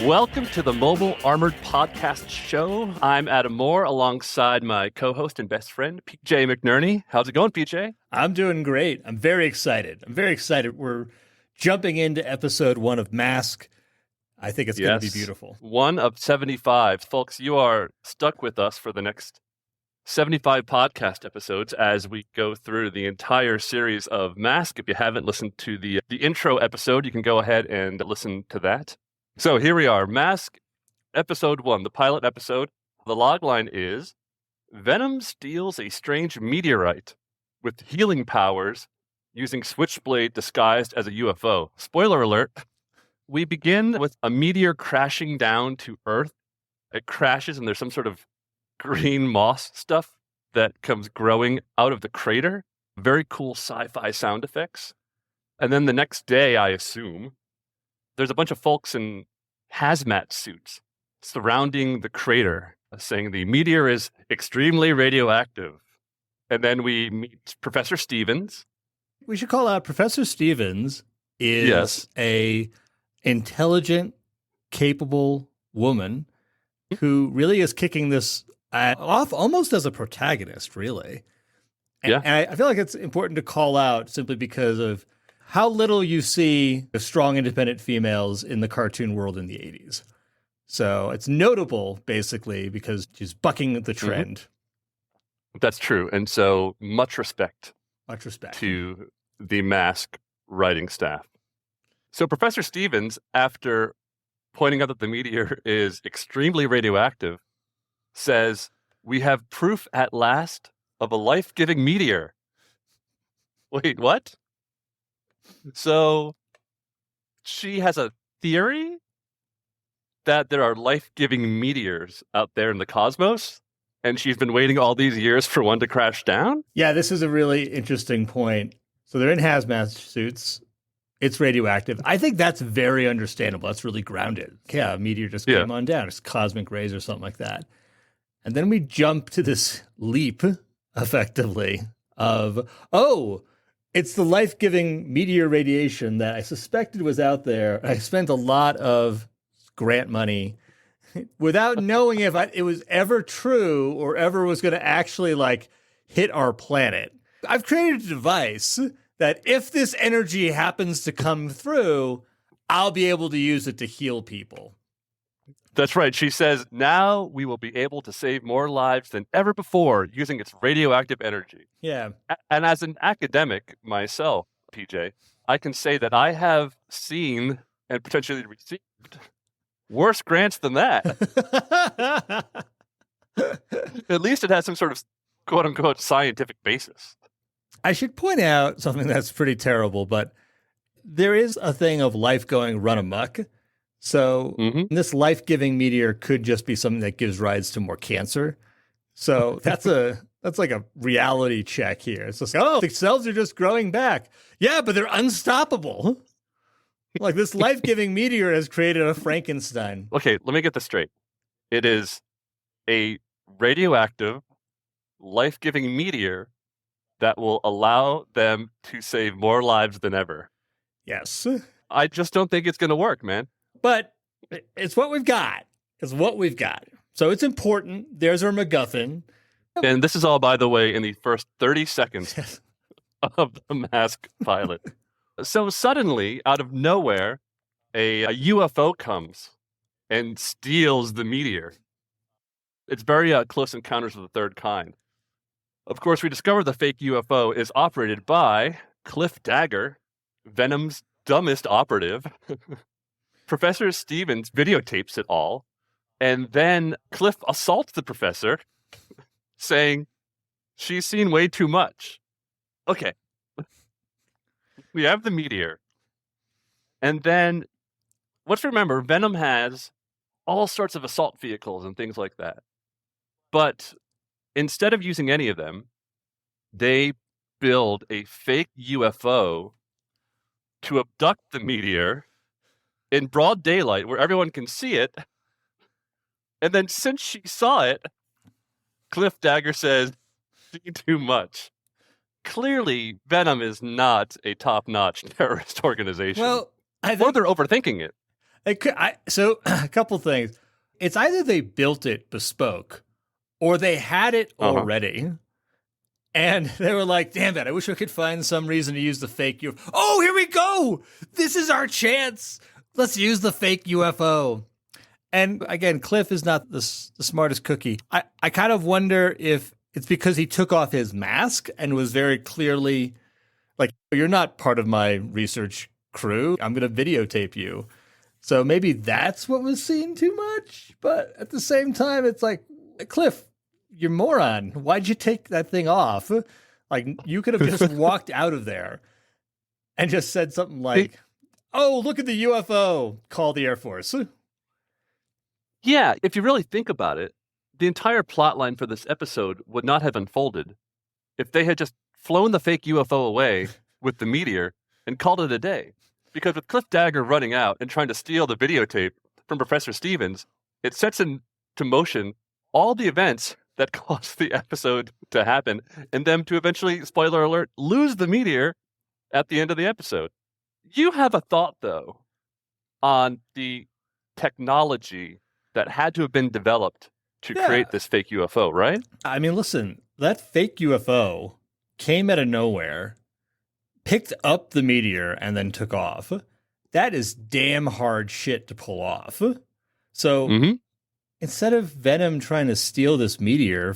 Welcome to the Mobile Armored Podcast Show. I'm Adam Moore alongside my co-host and best friend, PJ McNerney. How's it going, PJ? I'm doing great. I'm very excited. We're jumping into episode 1 of Mask. I think it's going to be beautiful. 1 of 75. Folks, you are stuck with us for the next 75 podcast episodes as we go through the entire series of Mask. If you haven't listened to the intro episode, you can go ahead and listen to that. So here we are, Mask, episode 1, the pilot episode. The logline is, Venom steals a strange meteorite with healing powers using Switchblade disguised as a UFO. Spoiler alert, we begin with a meteor crashing down to Earth. It crashes and there's some sort of green moss stuff that comes growing out of the crater. Very cool sci-fi sound effects. And then the next day, I assume, there's a bunch of folks in hazmat suits surrounding the crater, saying the meteor is extremely radioactive. And then we meet Professor Stevens. We should call out Professor Stevens is a intelligent, capable woman who really is kicking this off almost as a protagonist, really. And I feel like it's important to call out simply because of how little you see the strong, independent females in the cartoon world in the 80s. So it's notable, basically, because she's bucking the trend. Mm-hmm. That's true. And so much respect to the Mask writing staff. So Professor Stevens, after pointing out that the meteor is extremely radioactive, says, "We have proof at last of a life-giving meteor." Wait, what? So she has a theory that there are life-giving meteors out there in the cosmos, and she's been waiting all these years for one to crash down? Yeah, this is a really interesting point. So they're in hazmat suits. It's radioactive. I think that's very understandable. That's really grounded. Yeah, a meteor just came on down. It's cosmic rays or something like that. And then we jump to this leap, effectively, of, it's the life-giving meteor radiation that I suspected was out there. I spent a lot of grant money without knowing if it was ever true or ever was going to actually hit our planet. I've created a device that if this energy happens to come through, I'll be able to use it to heal people. That's right. She says, now we will be able to save more lives than ever before using its radioactive energy. Yeah. And as an academic myself, PJ, I can say that I have seen and potentially received worse grants than that. At least it has some sort of quote-unquote scientific basis. I should point out something that's pretty terrible, but there is a thing of life going run amok. So this life-giving meteor could just be something that gives rise to more cancer. So that's like a reality check here. It's just, the cells are just growing back. Yeah, but they're unstoppable. Like this life-giving meteor has created a Frankenstein. Okay, let me get this straight. It is a radioactive, life-giving meteor that will allow them to save more lives than ever. Yes. I just don't think it's going to work, man. But it's what we've got. So it's important. There's our MacGuffin. And this is all, by the way, in the first 30 seconds of the Mask pilot. So suddenly, out of nowhere, a UFO comes and steals the meteor. It's very Close Encounters of the Third Kind. Of course, we discover the fake UFO is operated by Cliff Dagger, Venom's dumbest operative. Professor Stevens videotapes it all, and then Cliff assaults the professor, saying, she's seen way too much. Okay. We have the meteor. And then, let's remember, Venom has all sorts of assault vehicles and things like that. But instead of using any of them, they build a fake UFO to abduct the meteor in broad daylight where everyone can see it. And then since she saw it, Cliff Dagger says, "Seen too much." Clearly, Venom is not a top-notch terrorist organization. Well, I or think they're overthinking it. so a couple things. It's either they built it bespoke or they had it already. And they were like, damn it, I wish I could find some reason to use the fake UFO. Oh, here we go. This is our chance. Let's use the fake UFO. And again, Cliff is not the smartest cookie. I kind of wonder if it's because he took off his mask and was very clearly like, you're not part of my research crew. I'm going to videotape you. So maybe that's what was seen too much. But at the same time, it's like, Cliff, you moron. Why'd you take that thing off? Like, you could have just walked out of there and just said something like, oh, look at the UFO. Call the Air Force. Yeah, if you really think about it, the entire plot line for this episode would not have unfolded if they had just flown the fake UFO away with the meteor and called it a day. Because with Cliff Dagger running out and trying to steal the videotape from Professor Stevens, it sets into motion all the events that caused the episode to happen and them to eventually, spoiler alert, lose the meteor at the end of the episode. You have a thought, though, on the technology that had to have been developed to create this fake UFO, right? I mean, listen, that fake UFO came out of nowhere, picked up the meteor, and then took off. That is damn hard shit to pull off. So instead of Venom trying to steal this meteor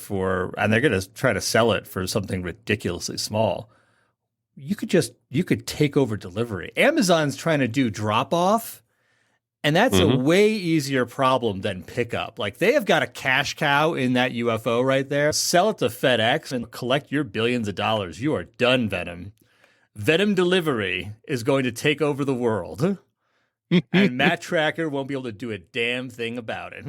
and they're going to try to sell it for something ridiculously small, you could take over delivery. Amazon's trying to do drop off. And that's a way easier problem than pickup. Like, they have got a cash cow in that UFO right there. Sell it to FedEx and collect your billions of dollars. You are done, Venom. Venom delivery is going to take over the world. And Matt Trakker won't be able to do a damn thing about it.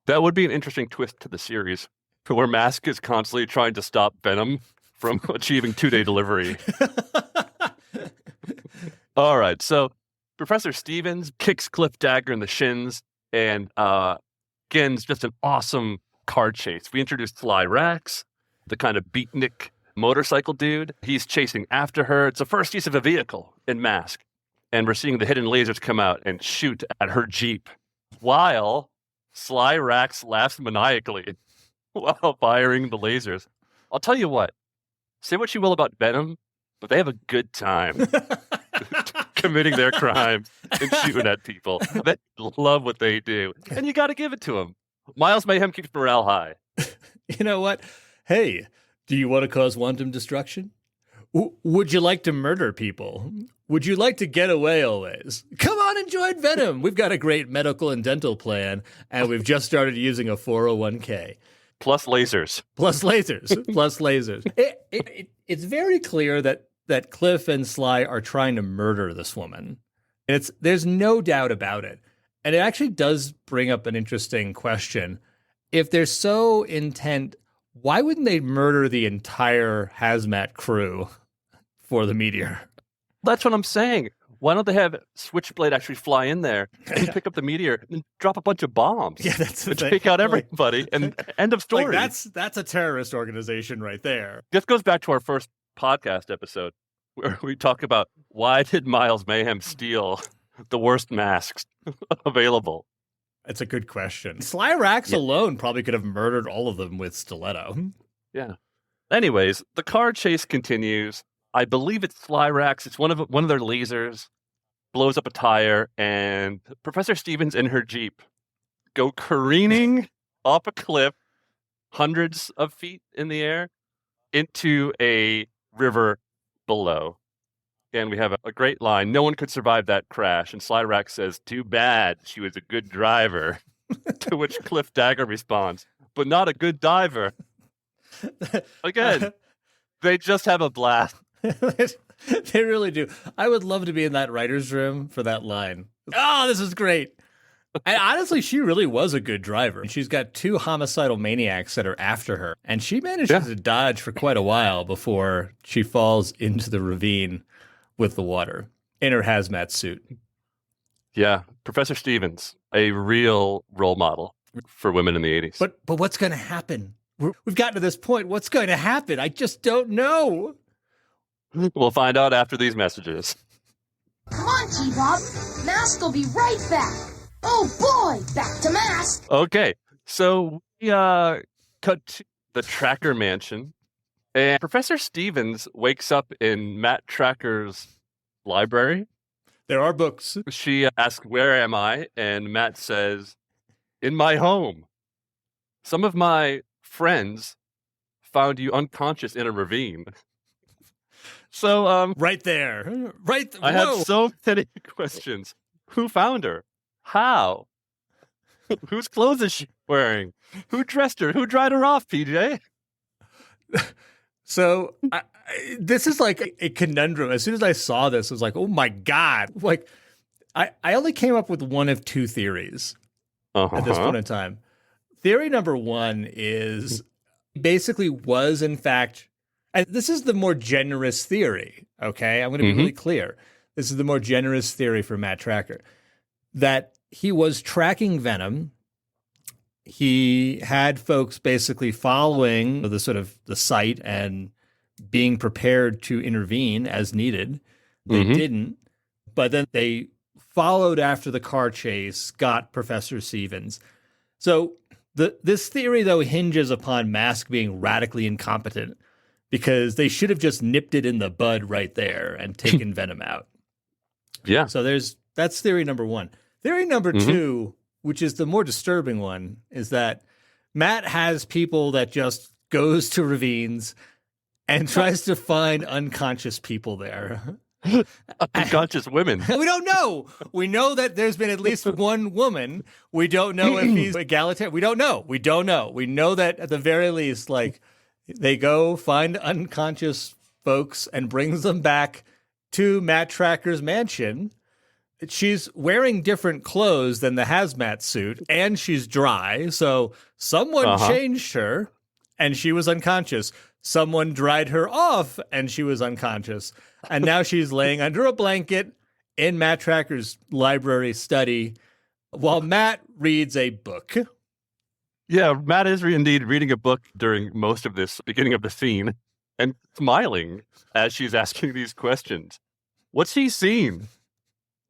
That would be an interesting twist to the series, where Mask is constantly trying to stop Venom from achieving 2-day delivery. All right, so Professor Stevens kicks Cliff Dagger in the shins, and begins just an awesome car chase. We introduced Sly Rax, the kind of beatnik motorcycle dude. He's chasing after her. It's the first use of a vehicle in Mask. And we're seeing the hidden lasers come out and shoot at her Jeep, while Sly Rax laughs maniacally while firing the lasers. I'll tell you what, say what you will about Venom, but they have a good time committing their crimes and shooting at people. They love what they do. And you got to give it to them. Miles Mayhem keeps morale high. You know what? Hey, do you want to cause wanton destruction? Would you like to murder people? Would you like to get away always? Come on and join Venom. We've got a great medical and dental plan, and we've just started using a 401k. Plus lasers. Plus lasers. Plus lasers. It's very clear that Cliff and Sly are trying to murder this woman. There's no doubt about it. And it actually does bring up an interesting question. If they're so intent, why wouldn't they murder the entire hazmat crew for the meteor? That's what I'm saying. Why don't they have Switchblade actually fly in there and pick up the meteor and drop a bunch of bombs? Yeah, that's the thing. Take out everybody and end of story. Like, that's a terrorist organization right there. This goes back to our first podcast episode where we talk about why did Miles Mayhem steal the worst masks available? That's a good question. Sly Rax alone probably could have murdered all of them with stiletto. Yeah. Anyways, the car chase continues. I believe it's Sly Rax. It's one of their lasers blows up a tire, and Professor Stevens and her Jeep go careening off a cliff, hundreds of feet in the air, into a river below. And we have a great line. No one could survive that crash. And Sly Rax says, "Too bad. She was a good driver." To which Cliff Dagger responds, "But not a good diver." Again, they just have a blast. They really do. I would love to be in that writer's room for that line. Oh, this is great. And honestly, she really was a good driver. She's got two homicidal maniacs that are after her. And she manages to dodge for quite a while before she falls into the ravine with the water in her hazmat suit. Yeah, Professor Stevens, a real role model for women in the 80s. But what's going to happen We've gotten to this point. What's going to happen? I just don't know. We'll find out after these messages. Come on, T-Bob. Mask will be right back. Oh, boy. Back to Mask. Okay. So we cut to the Trakker mansion. And Professor Stevens wakes up in Matt Trakker's library. There are books. She asks, "Where am I?" And Matt says, "In my home. Some of my friends found you unconscious in a ravine." So, right there. Right. I have so many questions. Who found her? How? Whose clothes is she wearing? Who dressed her? Who dried her off, PJ? So this is like a conundrum. As soon as I saw this, I was like, oh my God. Like, I only came up with one of two theories at this point in time. Theory number one is basically was, in fact, and this is the more generous theory, okay? I'm going to be really clear. This is the more generous theory for Matt Trakker, that he was tracking Venom. He had folks basically following the sort of the site and being prepared to intervene as needed. They didn't, but then they followed after the car chase, got Professor Stevens. So this theory, though, hinges upon Mask being radically incompetent because they should have just nipped it in the bud right there and taken Venom out. Yeah. So that's theory number one. Theory number two, which is the more disturbing one, is that Matt has people that just goes to ravines and tries to find unconscious people there. Unconscious women. We don't know. We know that there's been at least one woman. We don't know if he's egalitarian. We don't know. We know that at the very least, like, they go find unconscious folks and brings them back to Matt Trakker's mansion. She's wearing different clothes than the hazmat suit, and she's dry. So someone changed her, and she was unconscious. Someone dried her off, and she was unconscious. And now she's laying under a blanket in Matt Trakker's library study while Matt reads a book. Yeah, Matt is indeed reading a book during most of this beginning of the scene and smiling as she's asking these questions. What's he seen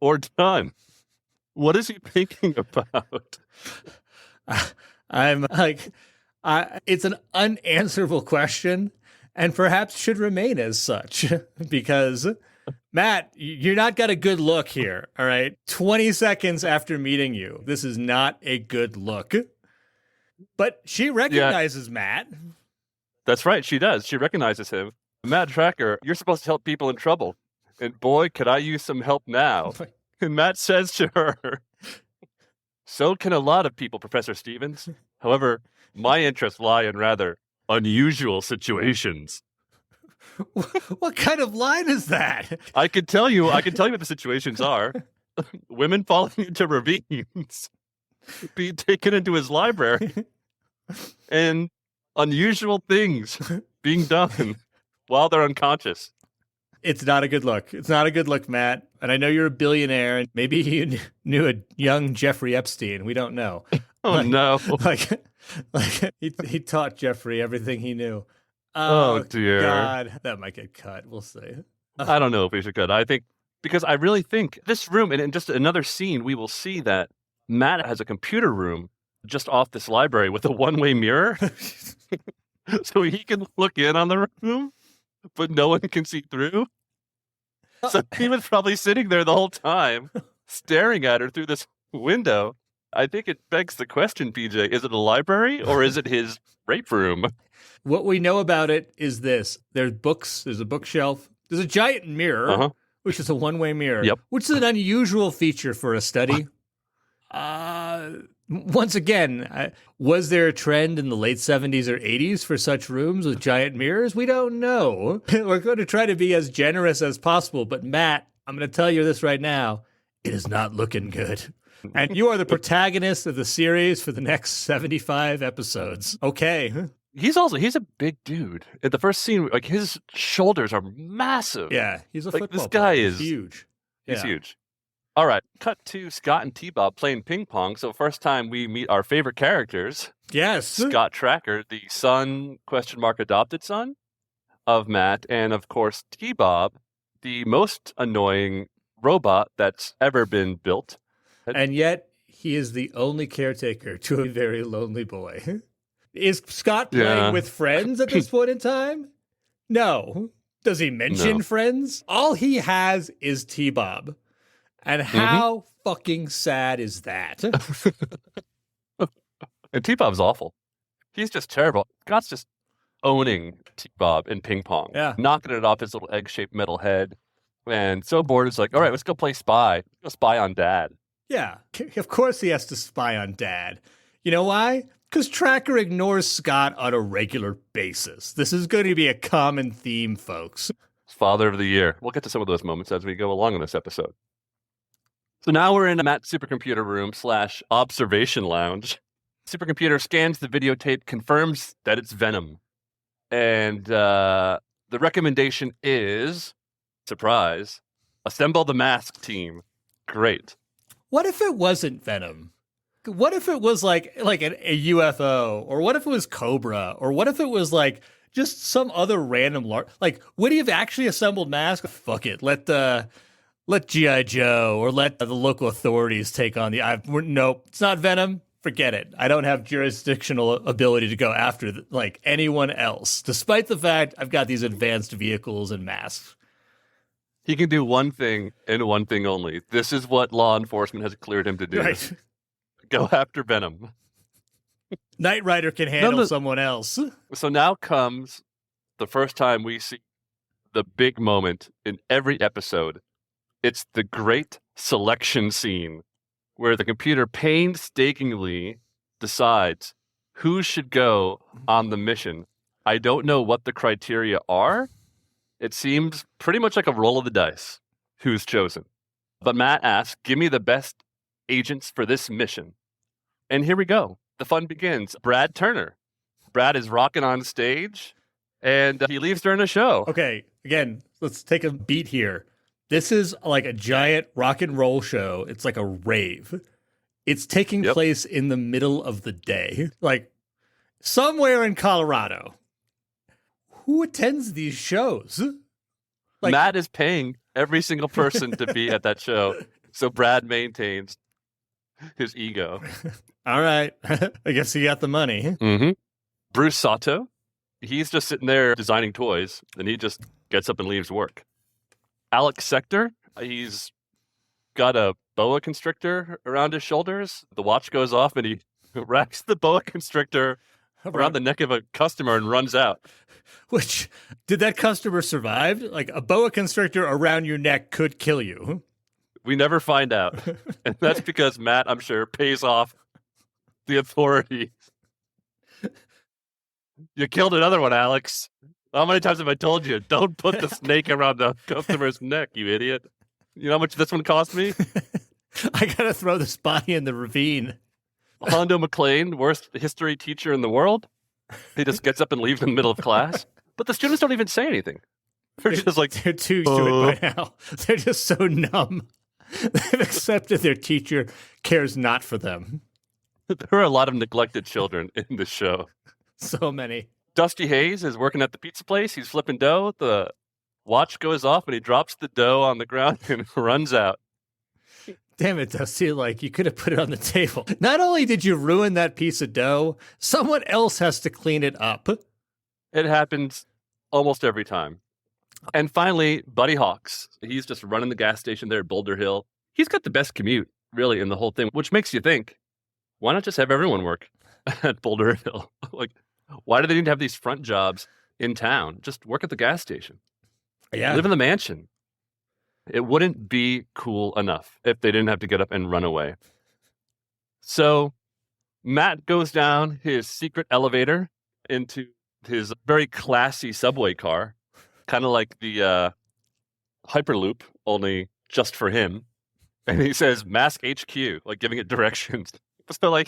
or done? What is he thinking about? I'm like, it's an unanswerable question and perhaps should remain as such because, Matt, you're not got a good look here, all right? 20 seconds after meeting you, this is not a good look. But she recognizes Matt. That's right, she does. She recognizes him. Matt Trakker, you're supposed to help people in trouble. And boy, could I use some help now. And Matt says to her, so can a lot of people, Professor Stevens. However, my interests lie in rather unusual situations. What kind of line is that? I can tell you what the situations are. Women falling into ravines, being taken into his library, and unusual things being done while they're unconscious. It's not a good look. It's not a good look, Matt. And I know you're a billionaire, and maybe you knew a young Jeffrey Epstein. We don't know. Oh, no. Like he taught Jeffrey everything he knew. Oh, dear. God, that might get cut. We'll see. I don't know if we should cut. I think, because I really think this room, and in just another scene, we will see that Matt has a computer room just off this library with a one-way mirror. So he can look in on the room, but no one can see through. So he was probably sitting there the whole time, staring at her through this window. I think it begs the question, PJ, is it a library or is it his rape room? What we know about it is this. There's books, there's a bookshelf, there's a giant mirror, which is a one-way mirror, which is an unusual feature for a study. Once again, was there a trend in the late 70s or 80s for such rooms with giant mirrors? We don't know. We're going to try to be as generous as possible. But Matt, I'm going to tell you this right now. It is not looking good. And you are the protagonist of the series for the next 75 episodes. Okay. He's a big dude. In the first scene, like, his shoulders are massive. Yeah, he's a like, football this guy player. is huge. He's huge. All right, cut to Scott and T-Bob playing ping pong. So first time we meet our favorite characters. Yes. Scott Trakker, the son, adopted son of Matt. And of course, T-Bob, the most annoying robot that's ever been built. And yet, he is the only caretaker to a very lonely boy. Is Scott playing with friends at this point in time? No. Does he mention friends? All he has is T-Bob. And how fucking sad is that? And T-Bob's awful. He's just terrible. Scott's just owning T-Bob in ping pong. Yeah. Knocking it off his little egg-shaped metal head. And so bored, it's like, all right, let's go play spy. Let's go spy on Dad. Yeah. Of course he has to spy on Dad. You know why? Because Trakker ignores Scott on a regular basis. This is going to be a common theme, folks. Father of the Year. We'll get to some of those moments as we go along in this episode. So now we're in Matt's supercomputer room / observation lounge. Supercomputer scans the videotape, confirms that it's VENOM. And the recommendation is, surprise, assemble the mask team. Great. What if it wasn't VENOM? What if it was like a UFO? Or what if it was Cobra? Or what if it was like just some other random would he have actually assembled masks? Fuck it. Let G.I. Joe or let the local authorities take on nope, it's not VENOM. Forget it. I don't have jurisdictional ability to go after anyone else, despite the fact I've got these advanced vehicles and masks. He can do one thing and one thing only. This is what law enforcement has cleared him to do. Right. Go after VENOM. Knight Rider can handle someone else. So now comes the first time we see the big moment in every episode. It's the great selection scene where the computer painstakingly decides who should go on the mission. I don't know what the criteria are. It seems pretty much like a roll of the dice who's chosen. But Matt asks, give me the best agents for this mission. And here we go. The fun begins. Brad Turner. Brad is rocking on stage, and he leaves during the show. Okay, again, let's take a beat here. This is like a giant rock and roll show. It's like a rave. It's taking place in the middle of the day, like somewhere in Colorado. Who attends these shows? Matt is paying every single person to be at that show, so Brad maintains his ego. All right. I guess he got the money. Mm-hmm. Bruce Sato, he's just sitting there designing toys, and he just gets up and leaves work. Alex Sector, he's got a boa constrictor around his shoulders. The watch goes off, and he wraps the boa constrictor around the neck of a customer and runs out. Which, did that customer survive? Like, a boa constrictor around your neck could kill you. We never find out. And that's because Matt, I'm sure, pays off the authorities. You killed another one, Alex. How many times have I told you, don't put the snake around the customer's neck, you idiot? You know how much this one cost me? I gotta throw this body in the ravine. Hondo McLean, worst history teacher in the world. He just gets up and leaves in the middle of class. But the students don't even say anything. They're just like... They're too used to it by now. They're just so numb. They've accepted their teacher cares not for them. There are a lot of neglected children in this show. So many. Dusty Hayes is working at the pizza place. He's flipping dough. The watch goes off, and he drops the dough on the ground and runs out. Damn it, Dusty. You could have put it on the table. Not only did you ruin that piece of dough, someone else has to clean it up. It happens almost every time. And finally, Buddy Hawks. He's just running the gas station there at Boulder Hill. He's got the best commute, really, in the whole thing, which makes you think, why not just have everyone work at Boulder Hill? Why do they need to have these front jobs in town? Just work at the gas station. Yeah. Live in the mansion. It wouldn't be cool enough if they didn't have to get up and run away. So Matt goes down his secret elevator into his very classy subway car, kind of like the Hyperloop, only just for him. And he says, Mask HQ, giving it directions. So,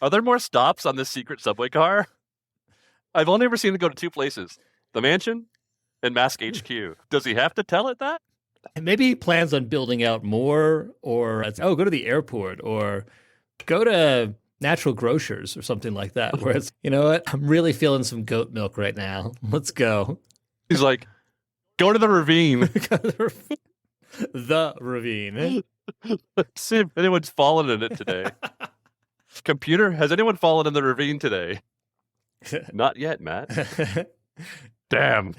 are there more stops on this secret subway car? I've only ever seen it go to two places, the mansion and Mask HQ. Does he have to tell it that? And maybe he plans on building out more, or go to the airport, or go to Natural Grocers or something like that, where it's, you know what, I'm really feeling some goat milk right now. Let's go. He's like, go to the ravine. The ravine. Let's see if anyone's fallen in it today. Computer, has anyone fallen in the ravine today? Not yet, Matt. Damn.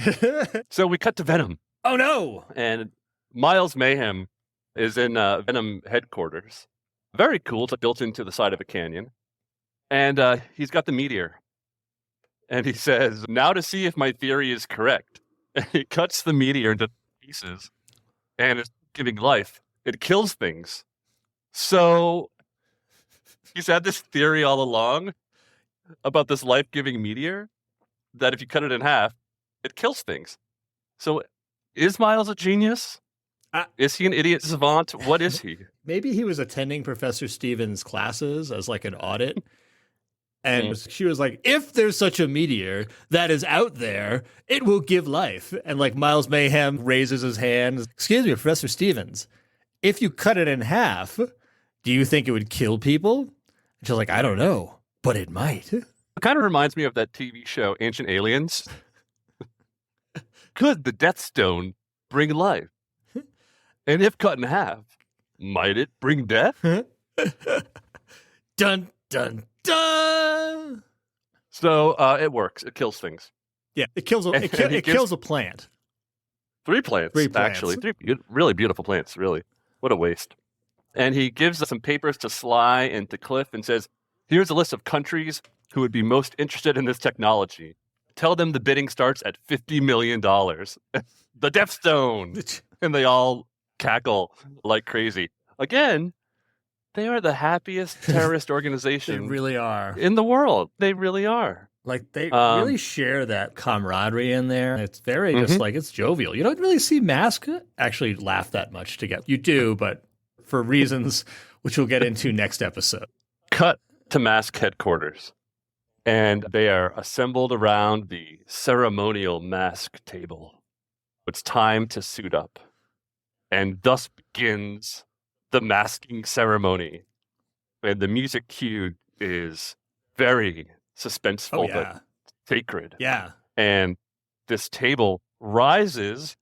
So we cut to Venom. Oh, no. And Miles Mayhem is in Venom headquarters. Very cool. It's built into the side of a canyon. And he's got the meteor. And he says, now to see if my theory is correct. And he cuts the meteor into pieces. And it's giving life. It kills things. So he's had this theory all along about this life-giving meteor that if you cut it in half, it kills things. So is Miles a genius? Is he an idiot savant? What is he? Maybe he was attending Professor Stevens' classes as like an audit. And she was like, if there's such a meteor that is out there, it will give life. And like Miles Mayhem raises his hand. Excuse me, Professor Stevens, if you cut it in half, do you think it would kill people? And she's like, I don't know, but it might. It kind of reminds me of that TV show, Ancient Aliens. Could the Death Stone bring life? And if cut in half, might it bring death? Dun, dun, dun. So it works. It kills things. Yeah, it kills a plant. 3 plants, actually. 3 really beautiful plants, really. What a waste. And he gives some papers to Sly and to Cliff and says, here's a list of countries who would be most interested in this technology. Tell them the bidding starts at $50 million. The Death Stone. And they all cackle like crazy. Again, they are the happiest terrorist organization They really are. in the world. They really are. Like, they really share that camaraderie in there. It's very just like, it's jovial. You don't really see Mask actually laugh that much together. You do, but for reasons which we'll get into next episode. Cut to Mask headquarters. And they are assembled around the ceremonial mask table. It's time to suit up. And thus begins the masking ceremony. And the music cued is very suspenseful, but sacred. Yeah. And this table rises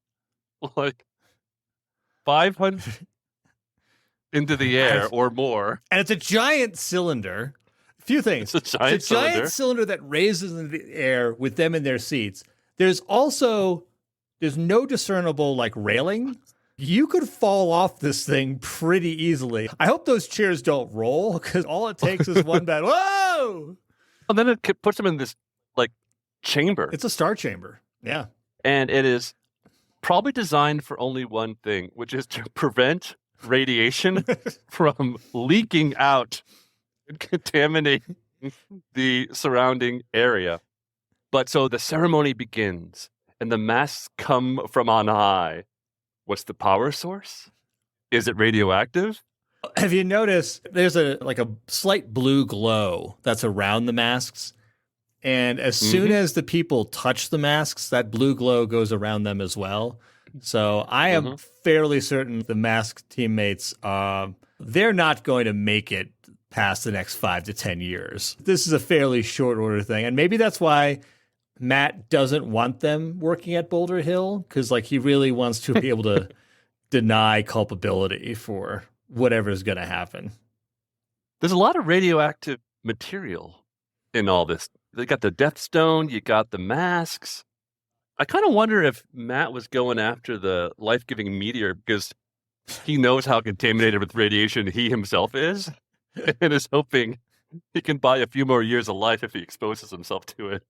like 500 into the air or more. And it's a giant cylinder. A few things. It's a giant cylinder that raises into the air with them in their seats. There's no discernible like railing. You could fall off this thing pretty easily. I hope those chairs don't roll, because all it takes is one bad whoa! And then it puts them in this like chamber. It's a star chamber. Yeah. And it is probably designed for only one thing, which is to prevent radiation from leaking out and contaminating the surrounding area. But so the ceremony begins, and the masks come from on high. What's the power source? Is it radioactive? Have you noticed there's a slight blue glow that's around the masks? And as soon as the people touch the masks, that blue glow goes around them as well. So I am fairly certain the mask teammates, they're not going to make it past the next 5 to 10 years. This is a fairly short order thing. And maybe that's why Matt doesn't want them working at Boulder Hill, because like he really wants to be able to deny culpability for whatever's going to happen. There's a lot of radioactive material in all this. They got the Death Stone, you got the masks. I kind of wonder if Matt was going after the life-giving meteor because he knows how contaminated with radiation he himself is and is hoping he can buy a few more years of life if he exposes himself to it.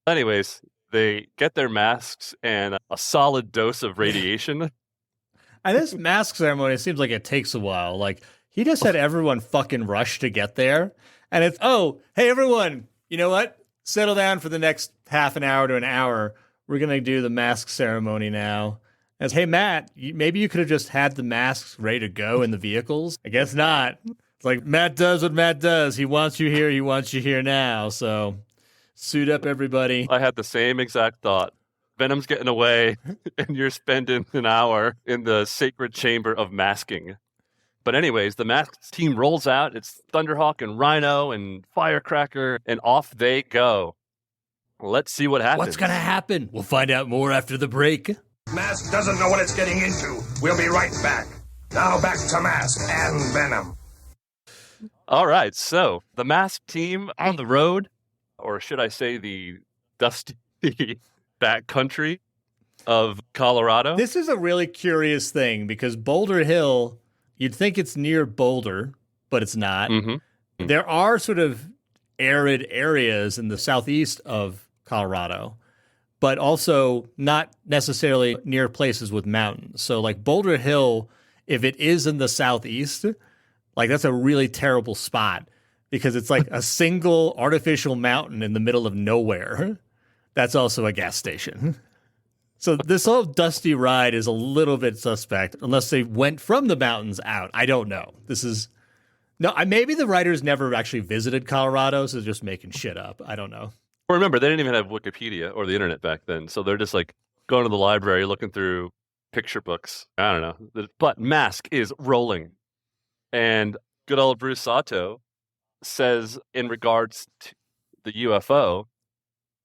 Anyways, they get their masks and a solid dose of radiation. And this mask ceremony seems like it takes a while. Like, he just had everyone fucking rush to get there. And it's, hey, everyone, you know what? Settle down for the next half an hour to an hour. We're going to do the mask ceremony now. As, hey, Matt, maybe you could have just had the masks ready to go in the vehicles. I guess not. It's like, Matt does what Matt does. He wants you here. He wants you here now. So suit up, everybody. I had the same exact thought. Venom's getting away, and you're spending an hour in the sacred chamber of masking. But anyways, the masked team rolls out. It's Thunderhawk and Rhino and Firecracker, and off they go. Let's see what happens. What's going to happen? We'll find out more after the break. Mask doesn't know what it's getting into. We'll be right back. Now back to Mask and Venom. All right, so the masked team on the road, or should I say the dusty backcountry of Colorado. This is a really curious thing because Boulder Hill, you'd think it's near Boulder, but it's not. Mm-hmm. There are sort of arid areas in the southeast of Colorado, but also not necessarily near places with mountains. So like Boulder Hill, if it is in the southeast, like that's a really terrible spot because it's like a single artificial mountain in the middle of nowhere. That's also a gas station. So this whole dusty ride is a little bit suspect unless they went from the mountains out. I don't know. Maybe the writers never actually visited Colorado, so they're just making shit up. I don't know. Well, remember, they didn't even have Wikipedia or the internet back then, so they're just like going to the library, looking through picture books. I don't know. But Mask is rolling. And good old Bruce Sato says in regards to the UFO,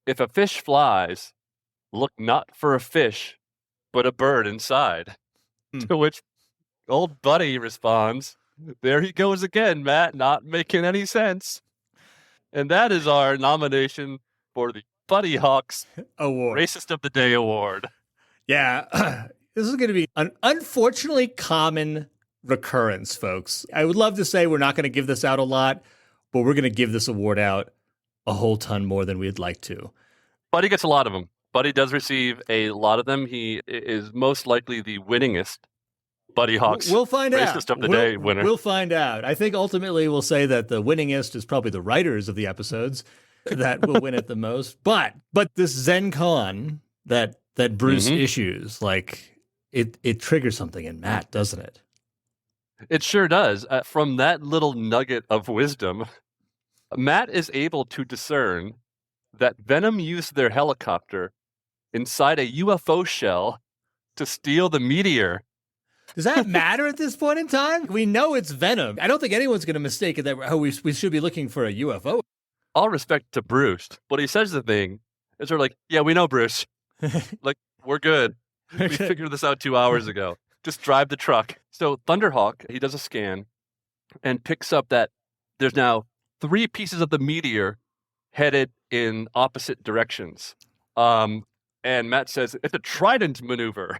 if a fish flies, look not for a fish, but a bird inside. To which old Buddy responds, there he goes again, Matt, not making any sense. And that is our nomination for the Buddy Hawks Award. Racist of the Day Award. Yeah, this is going to be an unfortunately common recurrence, folks. I would love to say we're not going to give this out a lot, but we're going to give this award out a whole ton more than we'd like to. Buddy gets a lot of them. Buddy does receive a lot of them. He is most likely the winningest Buddy Hawks we'll find Racist out. of the Day winner. We'll find out. I think ultimately we'll say that the winningest is probably the writers of the episodes that will win it the most. But this Zen Con that Bruce issues, like it triggers something in Matt, doesn't it? It sure does. From that little nugget of wisdom, Matt is able to discern that Venom used their helicopter inside a UFO shell to steal the meteor. Does that matter at this point in time? We know it's Venom. I don't think anyone's going to mistake it that we should be looking for a UFO. All respect to Bruce, but he says the thing is sort of like, yeah, we know, Bruce. Like, we're good. We figured this out 2 hours ago. Just drive the truck. So Thunderhawk, he does a scan and picks up that there's now 3 pieces of the meteor headed in opposite directions. And Matt says, it's a trident maneuver.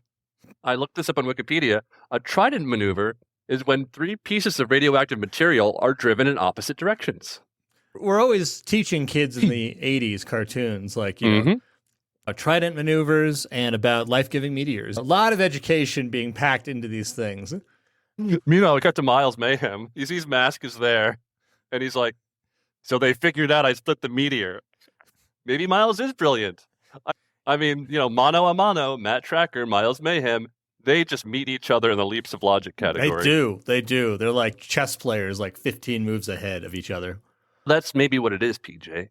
I looked this up on Wikipedia. A trident maneuver is when 3 pieces of radioactive material are driven in opposite directions. We're always teaching kids in the 80s cartoons, like, you know, trident maneuvers and about life-giving meteors. A lot of education being packed into these things. Meanwhile, we cut to Miles Mayhem. He sees Mask is there, and he's like, so they figured out I split the meteor. Maybe Miles is brilliant. I mean, you know, mano a mano, Matt Trakker, Miles Mayhem, they just meet each other in the leaps of logic category. They do. They're like chess players, like 15 moves ahead of each other. That's maybe what it is, PJ,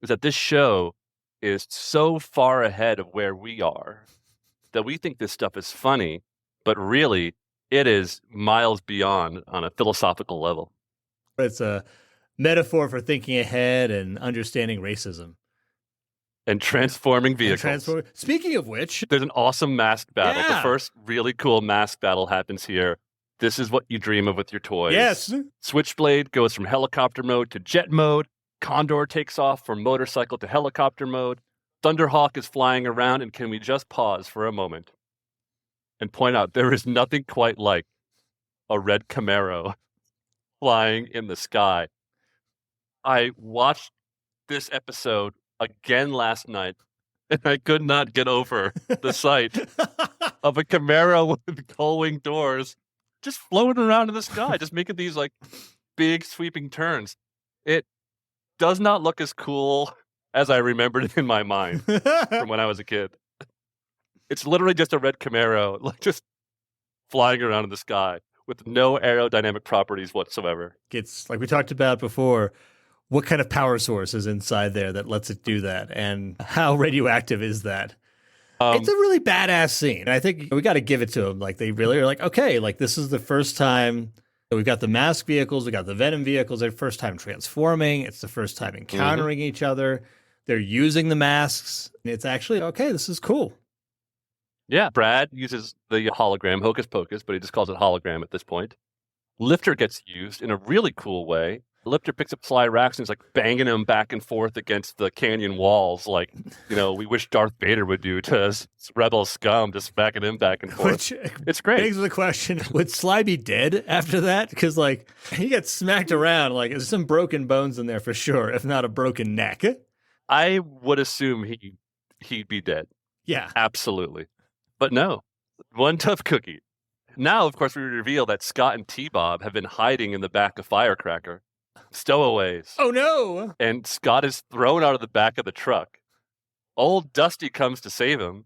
is that this show is so far ahead of where we are that we think this stuff is funny, but really it is miles beyond on a philosophical level. It's a metaphor for thinking ahead and understanding racism. And transforming vehicles. Speaking of which, there's an awesome mask battle. Yeah. The first really cool mask battle happens here. This is what you dream of with your toys. Yes. Switchblade goes from helicopter mode to jet mode. Condor takes off from motorcycle to helicopter mode. Thunderhawk is flying around, and can we just pause for a moment and point out there is nothing quite like a red Camaro flying in the sky. I watched this episode again last night, and I could not get over the sight of a Camaro with gull-wing doors just floating around in the sky, just making these like big sweeping turns. It does not look as cool as I remembered it in my mind from when I was a kid. It's literally just a red Camaro, like just flying around in the sky with no aerodynamic properties whatsoever. It's like we talked about before. What kind of power source is inside there that lets it do that? And how radioactive is that? It's a really badass scene. And I think we got to give it to them. Like, they really are like, okay, like, this is the first time we've got the mask vehicles, we got the Venom vehicles. They're first time transforming. It's the first time encountering each other. They're using the masks. It's actually, okay, this is cool. Yeah, Brad uses the hologram, hocus pocus, but he just calls it hologram at this point. Lifter gets used in a really cool way. Lifter picks up Sly Rax and is like banging him back and forth against the canyon walls, like, we wish Darth Vader would do to rebel scum, just smacking him back and forth. Which it's great. Begs the question, would Sly be dead after that? Because, like, he gets smacked around. Like, there's some broken bones in there for sure, if not a broken neck. I would assume he'd be dead. Yeah. Absolutely. But no, one tough cookie. Now, of course, we reveal that Scott and T-Bob have been hiding in the back of Firecracker. Stowaways. Oh, no. And Scott is thrown out of the back of the truck. Old Dusty comes to save him,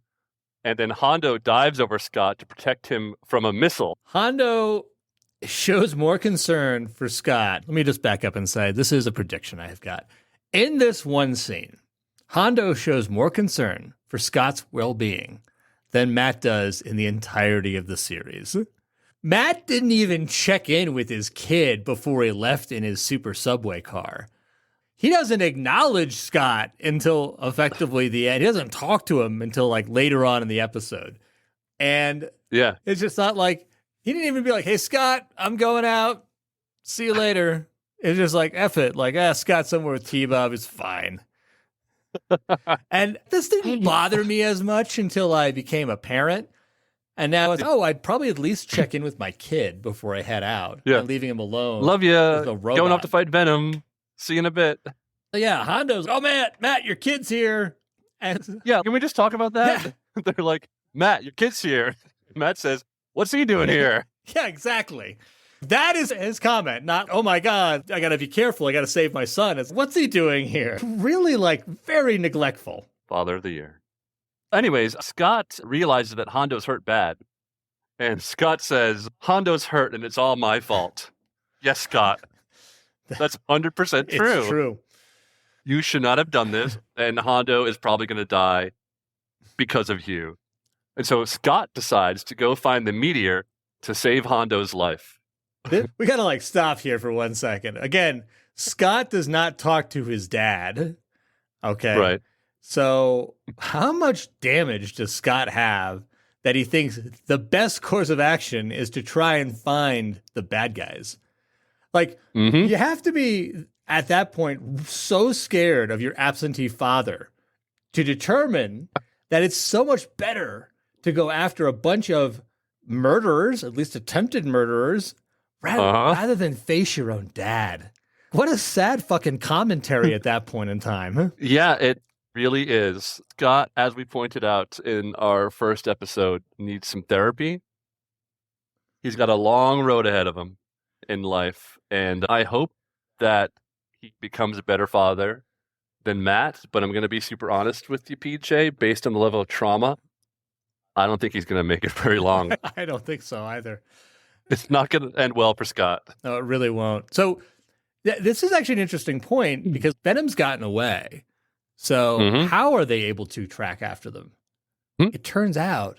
and then Hondo dives over Scott to protect him from a missile. Hondo shows more concern for Scott. Let me just back up and say, this is a prediction I have got. In this one scene, Hondo shows more concern for Scott's well-being than Matt does in the entirety of the series. Matt didn't even check in with his kid before he left in his super subway car. He doesn't acknowledge Scott until effectively the end. He doesn't talk to him until like later on in the episode. And yeah, it's just not like, he didn't even be like, hey, Scott, I'm going out. See you later. It's just like, F it. Like, Scott's somewhere with T-Bob. It's fine. And this didn't bother me as much until I became a parent. And now it's, I'd probably at least check in with my kid before I head out. Yeah. And leaving him alone. Love you. Going off to fight Venom. See you in a bit. Yeah, Hondo's, Matt, your kid's here. And yeah, can we just talk about that? Yeah. They're like, Matt, your kid's here. Matt says, what's he doing here? Yeah, exactly. That is his comment, not, oh my God, I got to be careful. I got to save my son. It's, what's he doing here? Really, like, very neglectful. Father of the Year. Anyways, Scott realizes that Hondo's hurt bad. And Scott says, Hondo's hurt and it's all my fault. Yes, Scott. That's 100% true. It's true. You should not have done this. And Hondo is probably going to die because of you. And so Scott decides to go find the meteor to save Hondo's life. We got to like stop here for 1 second. Again, Scott does not talk to his dad. Okay. Right. So how much damage does Scott have that he thinks the best course of action is to try and find the bad guys? Like, you have to be, at that point, so scared of your absentee father to determine that it's so much better to go after a bunch of murderers, at least attempted murderers, rather than face your own dad. What a sad fucking commentary at that point in time. Yeah, it really is. Scott, as we pointed out in our first episode, needs some therapy. He's got a long road ahead of him in life, and I hope that he becomes a better father than Matt, but I'm going to be super honest with you, PJ, based on the level of trauma, I don't think he's going to make it very long. I don't think so either. It's not going to end well for Scott. No, it really won't. So this is actually an interesting point because Venom's gotten away. So how are they able to track after them? It turns out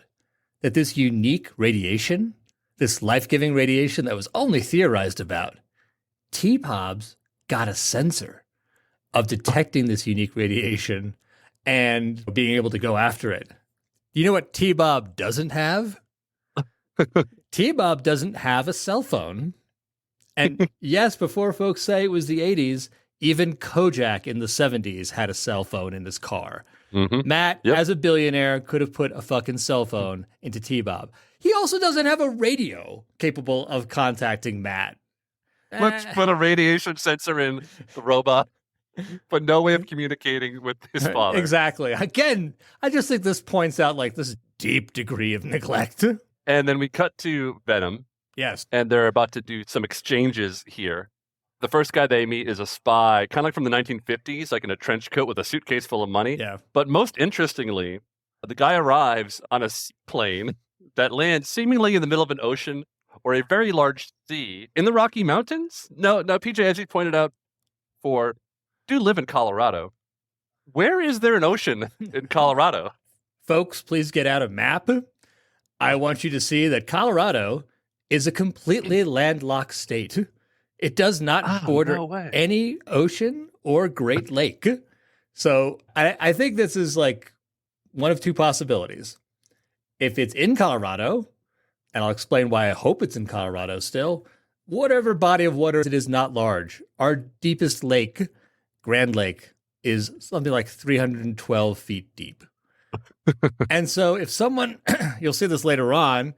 that this unique radiation, this life-giving radiation that was only theorized about, T-Pob's got a sensor of detecting this unique radiation and being able to go after it. You know what T-Bob doesn't have? T-Bob doesn't have a cell phone. And yes, before folks say it was the 80s, even Kojak in the 70s had a cell phone in his car. Matt, as a billionaire, could have put a fucking cell phone into T-Bob. He also doesn't have a radio capable of contacting Matt. Let's put a radiation sensor in the robot, but no way of communicating with his father. Exactly. Again, I just think this points out like this deep degree of neglect. And then we cut to Venom. Yes. And they're about to do some exchanges here. The first guy they meet is a spy, kind of like from the 1950s, like in a trench coat with a suitcase full of money. Yeah. But most interestingly, the guy arrives on a seaplane that lands seemingly in the middle of an ocean or a very large sea in the Rocky Mountains. No, PJ, as you pointed out, do live in Colorado. Where is there an ocean in Colorado? Folks, please get out a map. I want you to see that Colorado is a completely landlocked state. It does not border any ocean or Great Lake. So I think this is like one of two possibilities. If it's in Colorado, and I'll explain why I hope it's in Colorado still, whatever body of water, it is not large. Our deepest lake, Grand Lake, is something like 312 feet deep. And so if someone, you'll see this later on,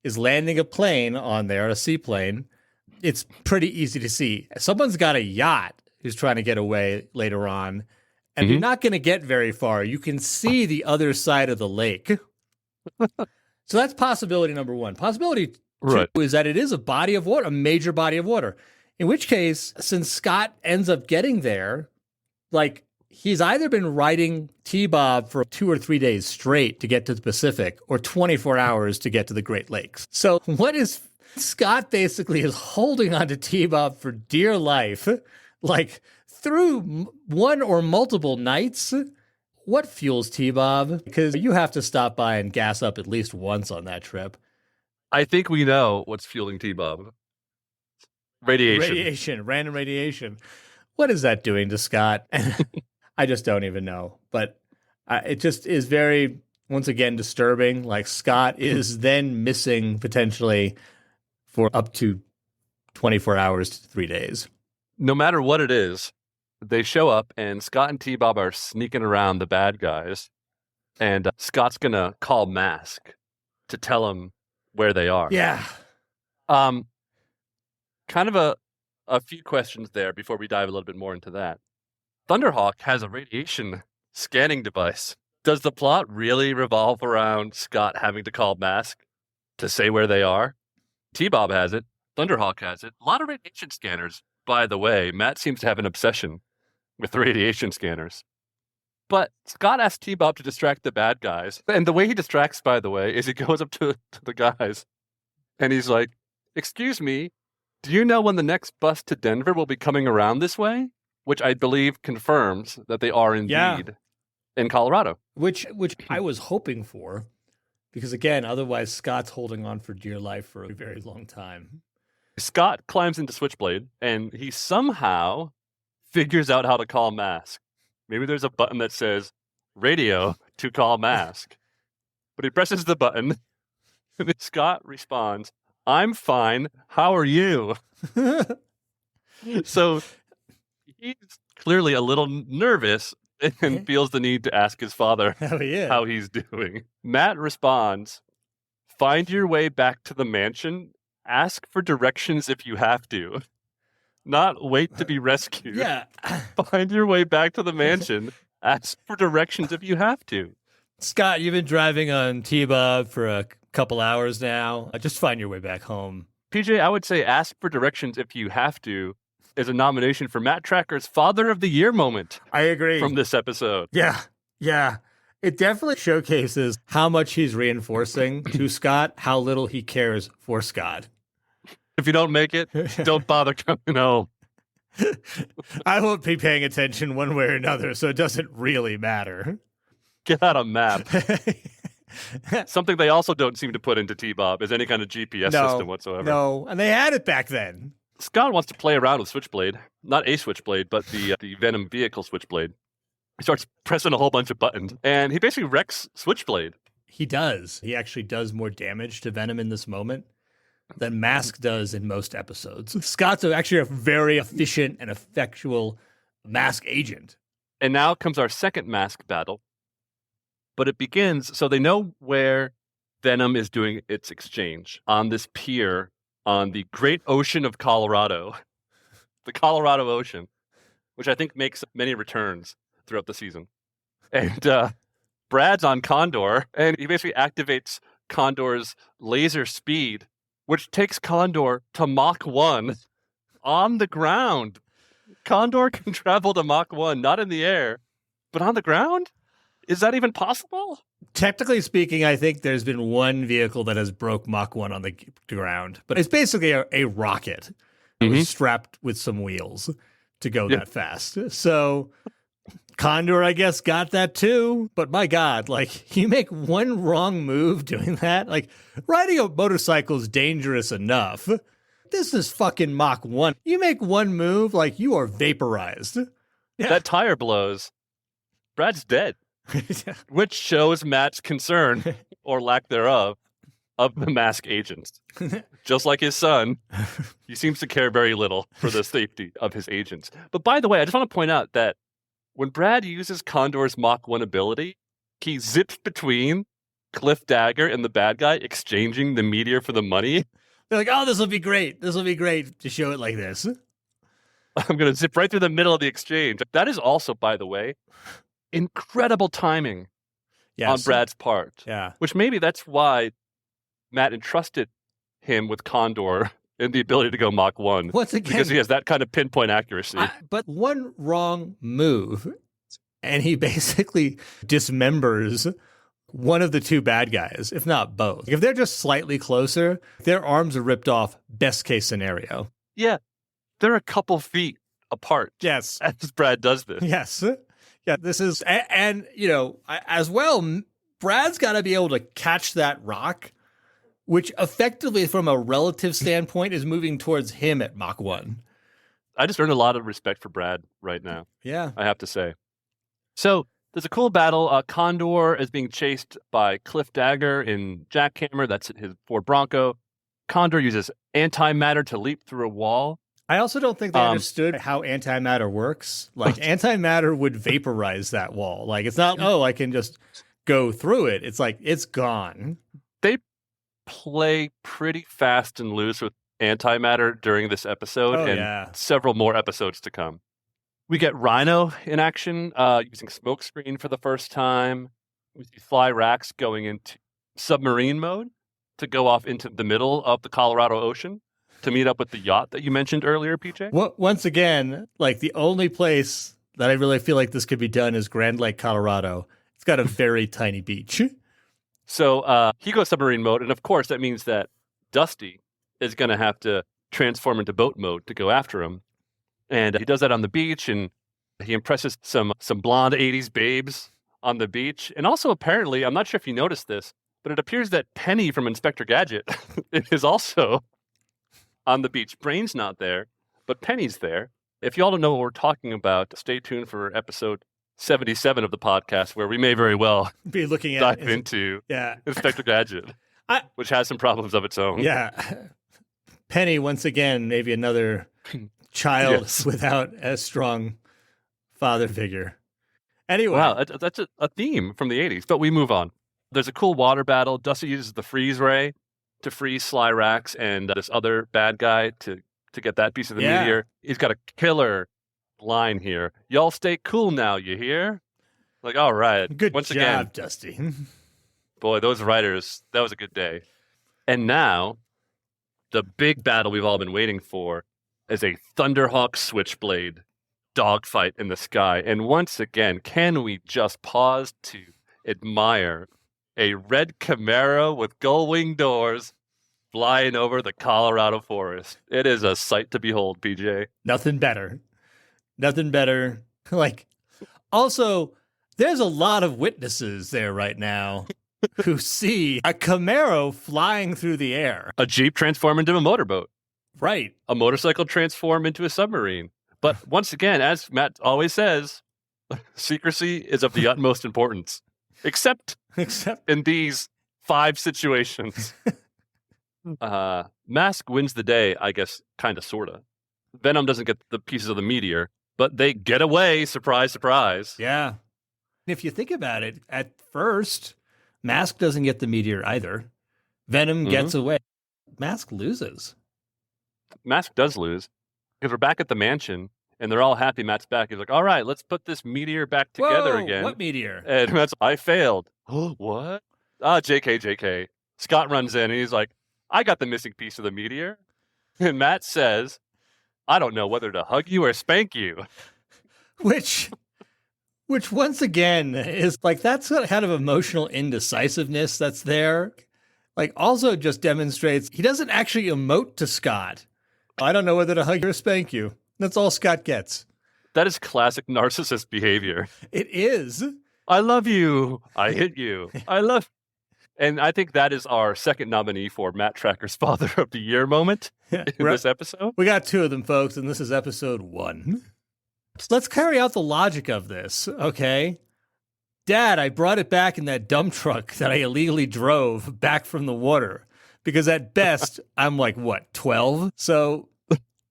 is landing a plane on there, a seaplane, it's pretty easy to see. Someone's got a yacht who's trying to get away later on, and you're not going to get very far. You can see the other side of the lake. So that's possibility number one. Possibility two is that it is a body of water, a major body of water. In which case, since Scott ends up getting there, like he's either been riding T-Bob for 2 or 3 days straight to get to the Pacific or 24 hours to get to the Great Lakes. So what is Scott basically is holding on to T-Bob for dear life, like through one or multiple nights. What fuels T-Bob? Because you have to stop by and gas up at least once on that trip. I think we know what's fueling T-Bob. Radiation. Random radiation. What is that doing to Scott? I just don't even know. But it just is very, once again, disturbing. Like Scott is then missing potentially for up to 24 hours to 3 days. No matter what it is, they show up and Scott and T-Bob are sneaking around the bad guys. And Scott's going to call Mask to tell him where they are. Yeah. Kind of a few questions there before we dive a little bit more into that. Thunderhawk has a radiation scanning device. Does the plot really revolve around Scott having to call Mask to say where they are? T-Bob has it. Thunderhawk has it. A lot of radiation scanners, by the way. Matt seems to have an obsession with radiation scanners. But Scott asks T-Bob to distract the bad guys. And the way he distracts, by the way, is he goes up to the guys and he's like, "Excuse me, do you know when the next bus to Denver will be coming around this way?" Which I believe confirms that they are indeed in Colorado. Which I was hoping for, because again, otherwise Scott's holding on for dear life for a very long time. Scott climbs into Switchblade and he somehow figures out how to call Mask. Maybe there's a button that says radio to call Mask. But he presses the button and then Scott responds, "I'm fine. How are you?" So he's clearly a little nervous and feels the need to ask his father how he's doing. Matt responds, "Find your way back to the mansion. Ask for directions if you have to. Not wait to be rescued. Find your way back to the mansion. Ask for directions if you have to." Scott, you've been driving on T-Bob for a couple hours now. Just find your way back home. PJ, I would say ask for directions if you have to is a nomination for Matt Trakker's Father of the Year moment. I agree. From this episode. Yeah. It definitely showcases how much he's reinforcing to Scott, how little he cares for Scott. If you don't make it, don't bother coming home. I won't be paying attention one way or another, so it doesn't really matter. Get out a map. Something they also don't seem to put into T-Bob is any kind of GPS system whatsoever. No, and they had it back then. Scott wants to play around with Switchblade. Not a Switchblade, but the Venom vehicle Switchblade. He starts pressing a whole bunch of buttons, and he basically wrecks Switchblade. He does. He actually does more damage to Venom in this moment than Mask does in most episodes. Scott's actually a very efficient and effectual Mask agent. And now comes our second Mask battle. But it begins, so they know where Venom is doing its exchange, on this pier on the great ocean of Colorado. The Colorado Ocean, which I think makes many returns throughout the season. And Brad's on Condor, and he basically activates Condor's laser speed, which takes Condor to Mach 1 on the ground. Condor can travel to Mach 1, not in the air, but on the ground? Is that even possible? Technically speaking, I think there's been one vehicle that has broke Mach 1 on the ground, but it's basically a rocket that was strapped with some wheels to go that fast. So Condor, I guess, got that too. But my God, like, you make one wrong move doing that. Like, riding a motorcycle is dangerous enough. This is fucking Mach 1. You make one move, like, you are vaporized. Yeah. That tire blows. Brad's dead, which shows Matt's concern, or lack thereof, of the mask agents. Just like his son, he seems to care very little for the safety of his agents. But by the way, I just want to point out that when Brad uses Condor's Mach 1 ability, he zips between Cliff Dagger and the bad guy, exchanging the meteor for the money. They're like, oh, this will be great. This will be great to show it like this. I'm going to zip right through the middle of the exchange. That is also, by the way, incredible timing on Brad's part. Yeah. Which maybe that's why Matt entrusted him with Condor and the ability to go Mach 1. Once again, because he has that kind of pinpoint accuracy. But one wrong move, and he basically dismembers one of the two bad guys, if not both. If they're just slightly closer, their arms are ripped off, best case scenario. Yeah. They're a couple feet apart. Yes. As Brad does this. Yes. Yeah, this is, and you know, as well, Brad's got to be able to catch that rock, which effectively, from a relative standpoint, is moving towards him at Mach 1. I just earned a lot of respect for Brad right now. Yeah. I have to say. So there's a cool battle. Condor is being chased by Cliff Dagger in Jackhammer. That's his Ford Bronco. Condor uses antimatter to leap through a wall. I also don't think they understood how antimatter works. Like, antimatter would vaporize that wall. Like, it's not, oh, I can just go through it. It's like, it's gone. They play pretty fast and loose with antimatter during this episode several more episodes to come. We get Rhino in action using smokescreen for the first time. We see Fly Rax going into submarine mode to go off into the middle of the Colorado Ocean to meet up with the yacht that you mentioned earlier, PJ. Once again, like, the only place that I really feel like this could be done is Grand Lake, Colorado. It's got a very tiny beach. So he goes submarine mode, and of course that means that Dusty is going to have to transform into boat mode to go after him. And he does that on the beach, and he impresses some blonde 80s babes on the beach. And also, apparently, I'm not sure if you noticed this, but it appears that Penny from Inspector Gadget is also on the beach. Brain's not there, but Penny's there. If y'all don't know what we're talking about, stay tuned for episode 77 of the podcast, where we may very well be looking at dive into Inspector Gadget, which has some problems of its own. Yeah. Penny, once again, maybe another child without a strong father figure. Anyway. Wow, that's a theme from the 80s, but we move on. There's a cool water battle. Dusty uses the freeze ray to freeze Sly Rax and this other bad guy to get that piece of the meteor. He's got a killer line here. Y'all stay cool now, you hear? Like, all right. Good Once job, again, Dusty. Boy, those writers, that was a good day. And now, the big battle we've all been waiting for is a Thunderhawk Switchblade dogfight in the sky. And once again, can we just pause to admire a red Camaro with gull-wing doors flying over the Colorado forest? It is a sight to behold, PJ. Nothing better. Nothing better. Like, also, there's a lot of witnesses there right now who see a Camaro flying through the air. A Jeep transform into a motorboat. Right. A motorcycle transform into a submarine. But once again, as Matt always says, secrecy is of the utmost importance. Except in these 5 situations. Mask wins the day, I guess, kind of, sort of. Venom doesn't get the pieces of the meteor, but they get away. Surprise, surprise. Yeah. If you think about it, at first, Mask doesn't get the meteor either. Venom gets away. Mask loses. Mask does lose because we're back at the mansion and they're all happy. Matt's back. He's like, all right, let's put this meteor back together again. What meteor? And Matt's, I failed. What? JK. Scott runs in and he's like, I got the missing piece of the meteor. And Matt says, I don't know whether to hug you or spank you. Which once again is like, that's kind of emotional indecisiveness that's there. Like, also just demonstrates he doesn't actually emote to Scott. I don't know whether to hug you or spank you. That's all Scott gets. That is classic narcissist behavior. It is. I love you. I hit you. I love. And I think that is our second nominee for Matt Trakker's Father of the Year moment in this episode. We got 2 of them, folks, and this is episode 1. So let's carry out the logic of this, okay? Dad, I brought it back in that dump truck that I illegally drove back from the water. Because at best, I'm like, what, 12? So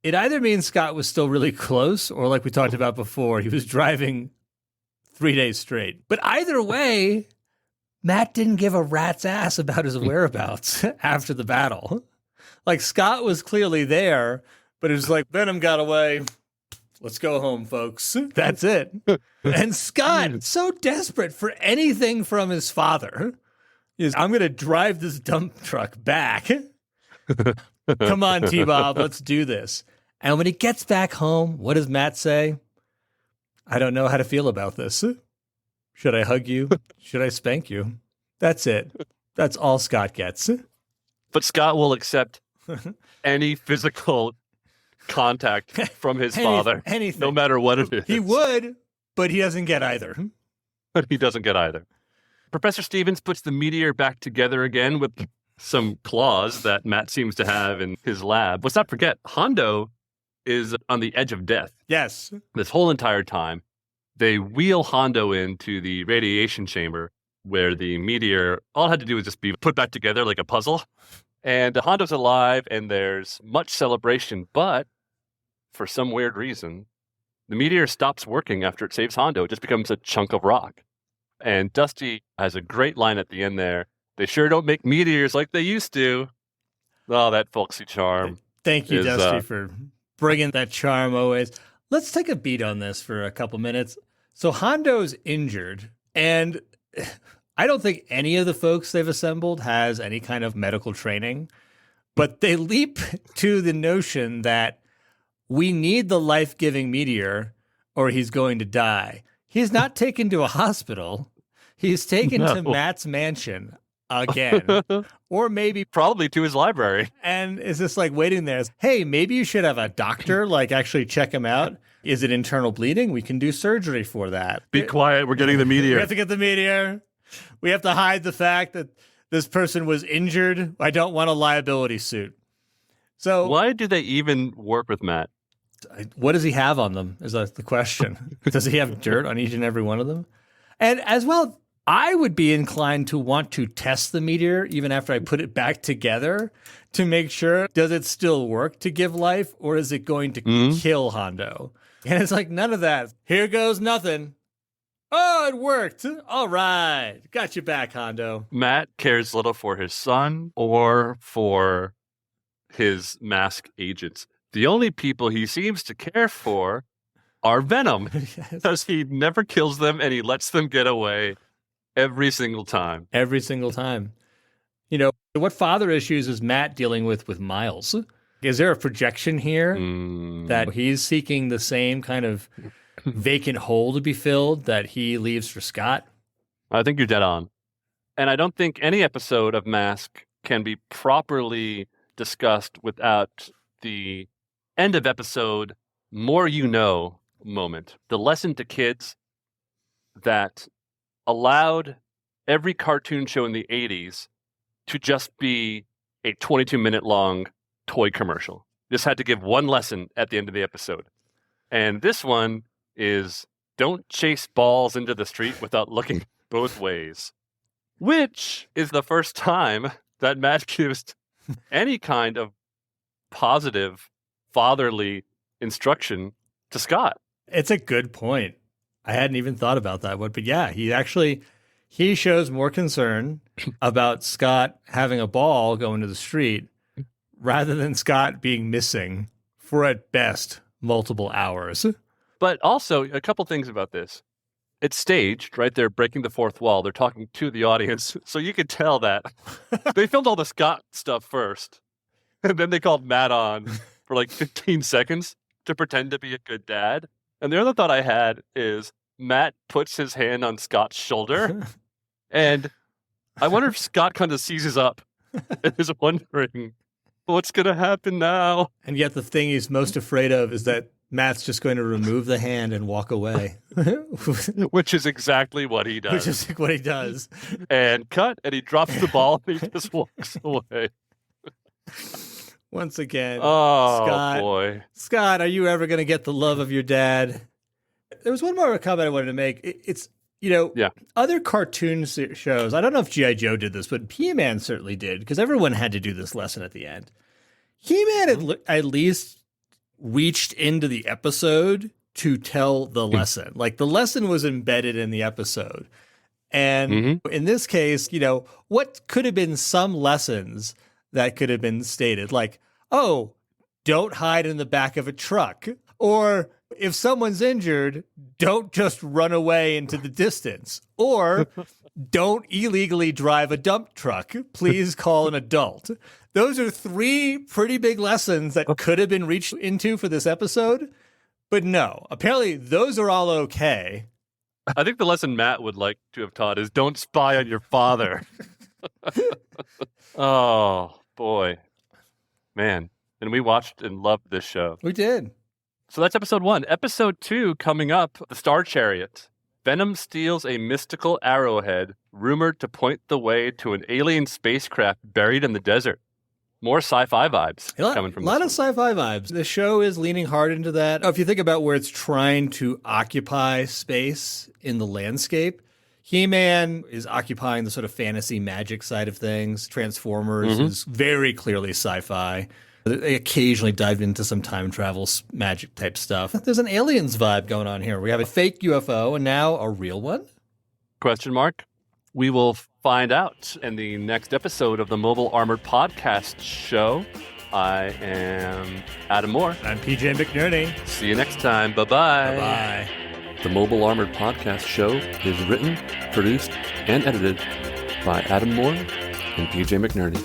it either means Scott was still really close, or like we talked about before, he was driving 3 days straight. But either way, Matt didn't give a rat's ass about his whereabouts after the battle. Like, Scott was clearly there, but it was like, Venom got away. Let's go home, folks. That's it. And Scott, so desperate for anything from his father, is, I'm going to drive this dump truck back. Come on, T-Bob, let's do this. And when he gets back home, what does Matt say? I don't know how to feel about this. Should I hug you? Should I spank you? That's it. That's all Scott gets. But Scott will accept any physical contact from his father, anything. No matter what it is. He would, but he doesn't get either. But he doesn't get either. Professor Stevens puts the meteor back together again with some claws that Matt seems to have in his lab. Let's not forget, Hondo is on the edge of death. Yes. This whole entire time. They wheel Hondo into the radiation chamber where the meteor, all it had to do was just be put back together like a puzzle. And Hondo's alive, and there's much celebration, but for some weird reason, the meteor stops working after it saves Hondo. It just becomes a chunk of rock. And Dusty has a great line at the end there. They sure don't make meteors like they used to. Oh, that folksy charm. Thank you, Dusty, for bringing that charm always. Let's take a beat on this for a couple minutes. So Hondo's injured, and I don't think any of the folks they've assembled has any kind of medical training, but they leap to the notion that we need the life-giving meteor or he's going to die. He's not taken to a hospital. He's taken to Matt's mansion again, or maybe probably to his library. And is this like waiting there? Hey, maybe you should have a doctor like actually check him out. Is it internal bleeding? We can do surgery for that. Be quiet. We're getting the meteor. We have to get the meteor. We have to hide the fact that this person was injured. I don't want a liability suit. So why do they even work with Matt? What does he have on them is the question. Does he have dirt on each and every one of them? And as well, I would be inclined to want to test the meteor even after I put it back together to make sure, does it still work to give life, or is it going to kill Hondo? And it's like, none of that. Here goes nothing. Oh, it worked. All right. Got you back, Hondo. Matt cares little for his son or for his mask agents. The only people he seems to care for are Venom, because he never kills them and he lets them get away every single time. Every single time. You know, what father issues is Matt dealing with Miles? Is there a projection here that he's seeking the same kind of vacant hole to be filled that he leaves for Scott? I think you're dead on. And I don't think any episode of Mask can be properly discussed without the end of episode more you know moment. The lesson to kids that allowed every cartoon show in the 80s to just be a 22-minute long toy commercial. Just had to give one lesson at the end of the episode. And this one is don't chase balls into the street without looking both ways, which is the first time that Matt gives any kind of positive fatherly instruction to Scott. It's a good point. I hadn't even thought about that one, but yeah, he shows more concern about Scott having a ball going to the street rather than Scott being missing for at best multiple hours. But also a couple things about this. It's staged, right? They're breaking the fourth wall. They're talking to the audience. So you could tell that they filmed all the Scott stuff first. And then they called Matt on for like 15 seconds to pretend to be a good dad. And the other thought I had is Matt puts his hand on Scott's shoulder. And I wonder if Scott kind of seizes up and is wondering, what's going to happen now? And yet the thing he's most afraid of is that Matt's just going to remove the hand and walk away. Which is exactly what he does. Which is what he does. And cut, and he drops the ball and he just walks away. Once again, oh, boy. Scott, are you ever going to get the love of your dad? There was one more comment I wanted to make. It's, other cartoon shows, I don't know if G.I. Joe did this, but He-Man certainly did, because everyone had to do this lesson at the end. He-Man at least reached into the episode to tell the lesson. Like, the lesson was embedded in the episode. And in this case, what could have been some lessons that could have been stated? Like, oh, don't hide in the back of a truck. Or if someone's injured, don't just run away into the distance. Or don't illegally drive a dump truck. Please call an adult. Those are 3 pretty big lessons that could have been reached into for this episode. But no, apparently those are all okay. I think the lesson Matt would like to have taught is don't spy on your father. Oh, boy. Man. And we watched and loved this show. We did. So that's episode 1. Episode 2 coming up, The Star Chariot. Venom steals a mystical arrowhead rumored to point the way to an alien spacecraft buried in the desert. More sci-fi vibes coming from this. A lot of sci-fi vibes. The show is leaning hard into that. If you think about where it's trying to occupy space in the landscape, He-Man is occupying the sort of fantasy magic side of things. Transformers is very clearly sci-fi. They occasionally dive into some time travel magic type stuff. There's an aliens vibe going on here. We have a fake UFO and now a real one? Question mark? We will find out in the next episode of the Mobile Armored Podcast show. I am Adam Moore. I'm PJ McNerney. See you next time. Bye-bye. Bye-bye. The Mobile Armored Podcast show is written, produced, and edited by Adam Moore and PJ McNerney.